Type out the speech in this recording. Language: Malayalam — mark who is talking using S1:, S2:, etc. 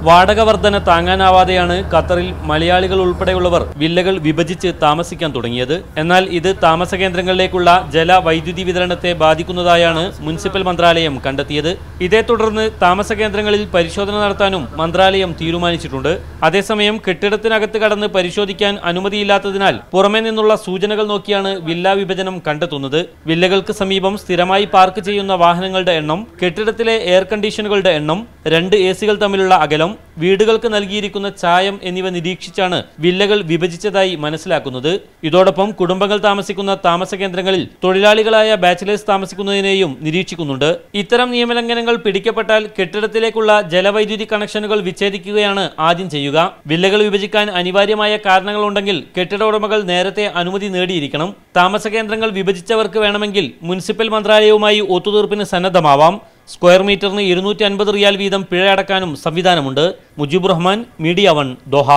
S1: വാടക വർധന താങ്ങാനാവാതെയാണ് ഖത്തറിൽ മലയാളികൾ ഉൾപ്പെടെയുള്ളവർ വില്ലകൾ വിഭജിച്ച് താമസിക്കാൻ തുടങ്ങിയത്. എന്നാൽ ഇത് താമസ കേന്ദ്രങ്ങളിലേക്കുള്ള ജല വൈദ്യുതി വിതരണത്തെ ബാധിക്കുന്നതായാണ് മുനിസിപ്പൽ മന്ത്രാലയം കണ്ടെത്തിയത്. ഇതേ തുടർന്ന് താമസ കേന്ദ്രങ്ങളിൽ പരിശോധന നടത്താനും മന്ത്രാലയം തീരുമാനിച്ചിട്ടുണ്ട്. അതേസമയം കെട്ടിടത്തിനകത്ത് കടന്ന് പരിശോധിക്കാൻ അനുമതിയില്ലാത്തതിനാൽ പുറമെ നിന്നുള്ള സൂചനകൾ നോക്കിയാണ് വില്ല വിഭജനം കണ്ടെത്തുന്നത്. വില്ലകൾക്ക് സമീപം സ്ഥിരമായി പാർക്ക് ചെയ്യുന്ന വാഹനങ്ങളുടെ എണ്ണം, കെട്ടിടത്തിലെ എയർ കണ്ടീഷനുകളുടെ എണ്ണം, 2 AC തമ്മിലുള്ള അകലം, വീടുകൾക്ക് നൽകിയിരിക്കുന്ന ചായം എന്നിവ നിരീക്ഷിച്ചാണ് വില്ലകൾ വിഭജിച്ചതായി മനസ്സിലാക്കുന്നത്. ഇതോടൊപ്പം കുടുംബങ്ങൾ താമസിക്കുന്ന താമസ കേന്ദ്രങ്ങളിൽ തൊഴിലാളികളായ ബാച്ചിലേഴ്സ് താമസിക്കുന്നതിനെയും നിരീക്ഷിക്കുന്നുണ്ട്. ഇത്തരം നിയമലംഘനങ്ങൾ പിടിക്കപ്പെട്ടാൽ കെട്ടിടത്തിലേക്കുള്ള ജലവൈദ്യുതി കണക്ഷനുകൾ വിച്ഛേദിക്കുകയാണ് ആദ്യം ചെയ്യുക. വില്ലകൾ വിഭജിക്കാൻ അനിവാര്യമായ കാരണങ്ങളുണ്ടെങ്കിൽ കെട്ടിട ഉടമകൾ നേരത്തെ അനുമതി നേടിയിരിക്കണം. താമസ കേന്ദ്രങ്ങൾ വിഭജിച്ചവർക്ക് വേണമെങ്കിൽ മുനിസിപ്പൽ മന്ത്രാലയവുമായി ഒത്തുതീർപ്പിന് സന്നദ്ധമാവാം. സ്ക്വയർ മീറ്ററിന് 250 റിയാൽ വീതം പിഴ അടക്കാനും സംവിധാനമുണ്ട്. Mujibur Rahman, media 1, Doha.